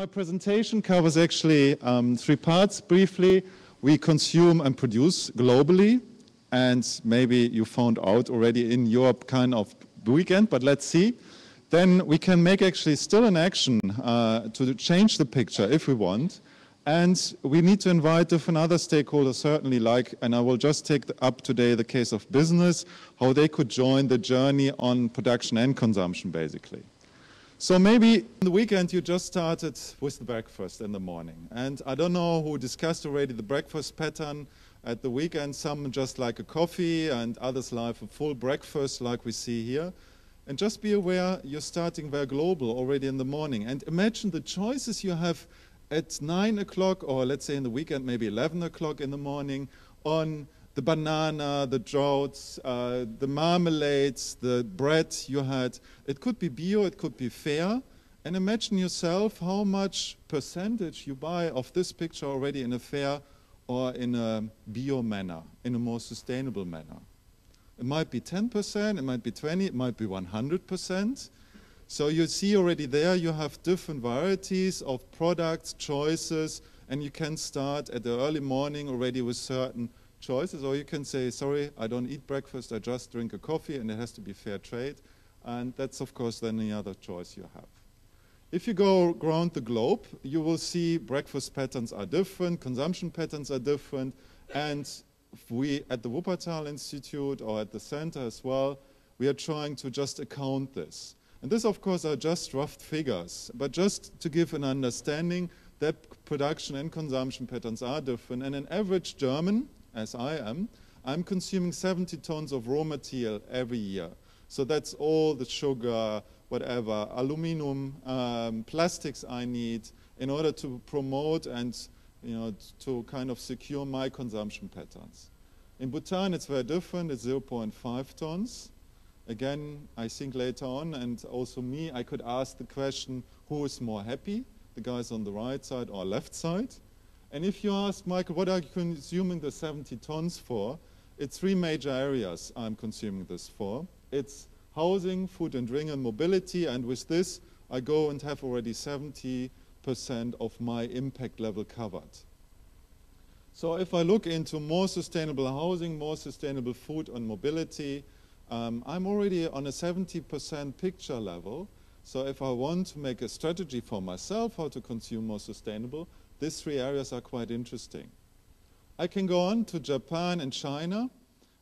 My presentation covers actually three parts. Briefly, we consume and produce globally, and maybe you found out already in your kind of weekend, but let's see. Then we can make actually still an action to change the picture if we want. And we need to invite different other stakeholders, certainly, and I will just take up today the case of business, how they could join the journey on production and consumption, basically. So maybe on the weekend you just started with the breakfast in the morning. And I don't know who discussed already the breakfast pattern at the weekend. Some just like a coffee and others like a full breakfast like we see here. And just be aware you're starting very global already in the morning. And imagine the choices you have at 9 o'clock, or let's say in the weekend, maybe 11 o'clock in the morning, on the banana, the droughts, the marmalades, the bread you had. It could be bio, it could be fair. And imagine yourself how much percentage you buy of this picture already in a fair or in a bio manner, in a more sustainable manner. It might be 10%, it might be 20%, it might be 100%. So you see already there you have different varieties of products, choices, and you can start at the early morning already with certain choices, or you can say, sorry, I don't eat breakfast, I just drink a coffee, and it has to be fair trade. And that's, of course, then the other choice you have. If you go around the globe, you will see breakfast patterns are different, consumption patterns are different, and we at the Wuppertal Institute or at the center as well, we are trying to just account this. And this, of course, are just rough figures, but just to give an understanding that production and consumption patterns are different. And an average German, as I am, I'm consuming 70 tons of raw material every year. So that's all the sugar, whatever, aluminum, plastics I need in order to promote and to kind of secure my consumption patterns. In Bhutan, it's very different. It's 0.5 tons. Again, I think later on, and also me, I could ask the question, who is more happy? The guys on the right side or left side? And if you ask, Michael, what are you consuming the 70 tons for? It's three major areas I'm consuming this for. It's housing, food and drink, and mobility. And with this, I go and have already 70% of my impact level covered. So if I look into more sustainable housing, more sustainable food and mobility, I'm already on a 70% picture level. So if I want to make a strategy for myself how to consume more sustainable, these three areas are quite interesting. I can go on to Japan and China,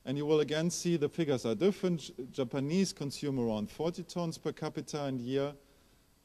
and you will again see the figures are different. Japanese consume around 40 tons per capita in a year,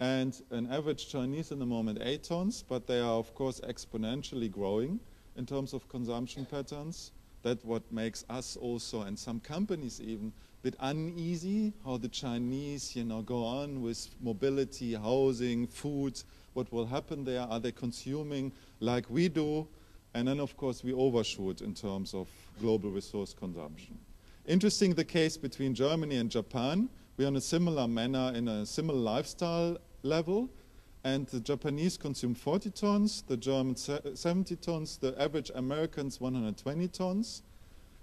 and an average Chinese in the moment 8 tons, but they are of course exponentially growing in terms of consumption patterns. That's what makes us also, and some companies even, a bit uneasy how the Chinese go on with mobility, housing, food, what will happen there, are they consuming like we do? And then of course we overshoot in terms of global resource consumption. Interesting the case between Germany and Japan. We're in a similar manner, in a similar lifestyle level, and the Japanese consume 40 tons, the Germans 70 tons, the average Americans 120 tons.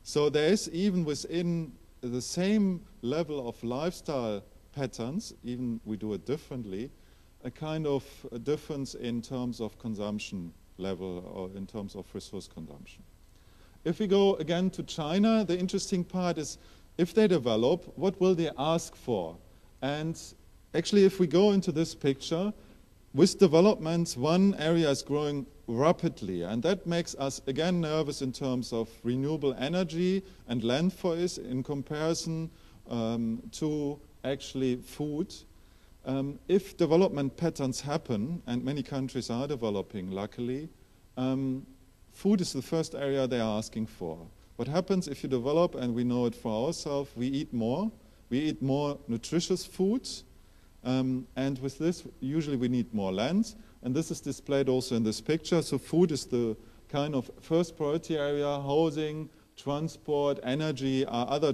So there is, even within the same level of lifestyle patterns, even we do it differently, a kind of a difference in terms of consumption level or in terms of resource consumption. If we go again to China, the interesting part is if they develop, what will they ask for? And actually, if we go into this picture, with development, one area is growing rapidly, and that makes us again nervous in terms of renewable energy and land forests in comparison to actually food. If development patterns happen, and many countries are developing luckily, food is the first area they are asking for. What happens if you develop, and we know it for ourselves, we eat more nutritious foods, and with this usually we need more land, and this is displayed also in this picture. So food is the kind of first priority area. Housing, transport, energy are other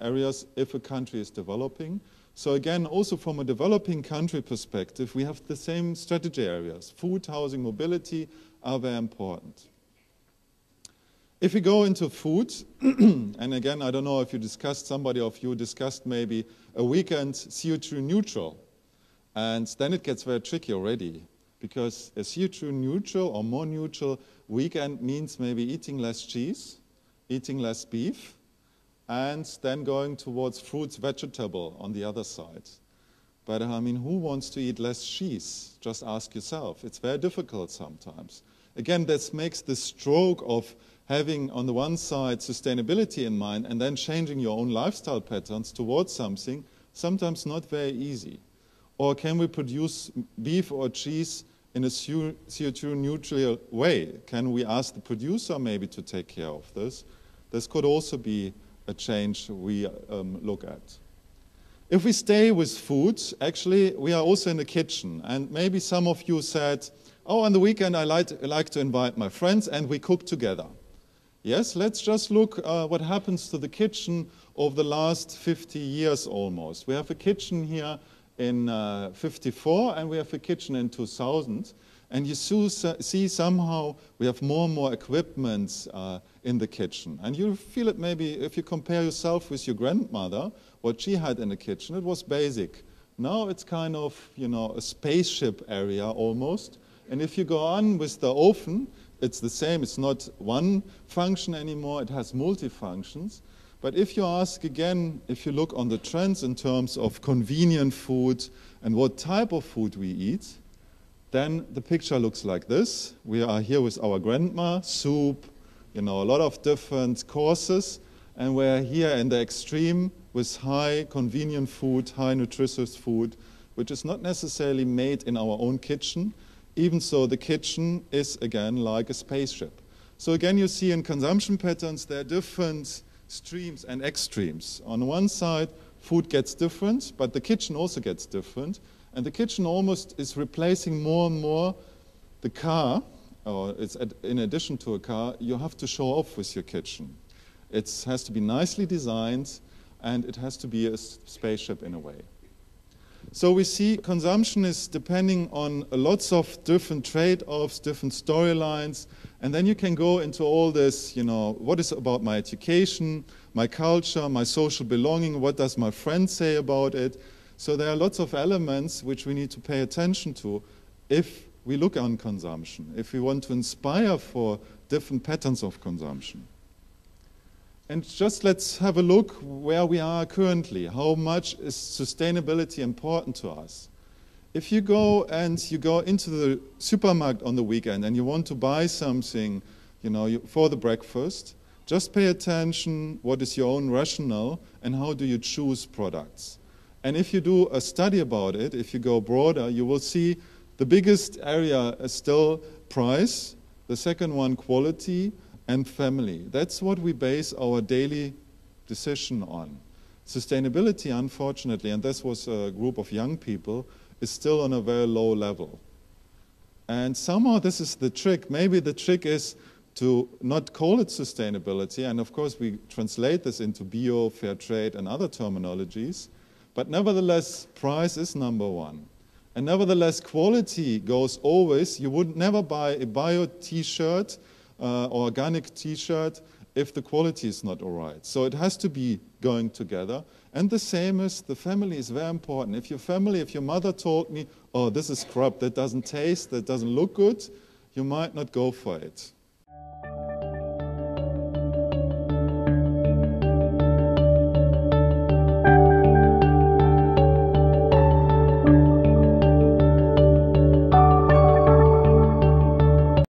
areas if a country is developing. So again, also from a developing country perspective, we have the same strategy areas. Food, housing, mobility are very important. If we go into food, and again, I don't know if you discussed, somebody of you discussed maybe a weekend CO2 neutral, and then it gets very tricky already. because a CO2 neutral or more neutral weekend means maybe eating less cheese, eating less beef, and then going towards fruits, vegetable on the other side. But I mean, who wants to eat less cheese? Just ask yourself. It's very difficult sometimes. Again, this makes the stroke of having on the one side sustainability in mind and then changing your own lifestyle patterns towards something sometimes not very easy. Or can we produce beef or cheese in a CO2 neutral way? Can we ask the producer maybe to take care of this? This could also be a change we look at. If we stay with food, actually we are also in the kitchen, and maybe some of you said, oh, on the weekend I like to invite my friends and we cook together. Yes, let's just look what happens to the kitchen over the last 50 years almost. We have a kitchen here in 54 and we have a kitchen in 2000. And you see somehow we have more and more equipment in the kitchen. And you feel it maybe if you compare yourself with your grandmother, what she had in the kitchen, it was basic. Now it's kind of, you know, a spaceship area almost. And if you go on with the oven, it's the same. It's not one function anymore. It has multi-functions. But if you ask again, if you look on the trends in terms of convenient food and what type of food we eat, then the picture looks like this. We are here with our grandma, soup, you know, a lot of different courses. And we're here in the extreme with high convenient food, high nutritious food, which is not necessarily made in our own kitchen. Even so, the kitchen is, again, like a spaceship. So again, you see in consumption patterns, there are different streams and extremes. On one side, food gets different, but the kitchen also gets different. And the kitchen almost is replacing more and more the car, or it's in addition to a car, you have to show off with your kitchen. It has to be nicely designed, and it has to be a spaceship in a way. So we see consumption is depending on lots of different trade-offs, different storylines, and then you can go into all this, you know, what is about my education, my culture, my social belonging, what does my friend say about it? So there are lots of elements which we need to pay attention to if we look on consumption, if we want to inspire for different patterns of consumption. And just let's have a look where we are currently. How much is sustainability important to us? If you go into the supermarket on the weekend and you want to buy something, you know, for the breakfast, just pay attention what is your own rationale and how do you choose products. And if you do a study about it, if you go broader, you will see the biggest area is still price, the second one quality, and family. That's what we base our daily decision on. Sustainability, unfortunately, and this was a group of young people, is still on a very low level. And somehow this is the trick. Maybe the trick is to not call it sustainability, and of course we translate this into bio, fair trade, and other terminologies, but nevertheless, price is number one. And nevertheless, quality goes always. You would never buy a bio t-shirt or organic t-shirt if the quality is not all right. So it has to be going together. And the same is, the family is very important. If your mother told me, oh, this is crap, that doesn't taste, that doesn't look good, you might not go for it.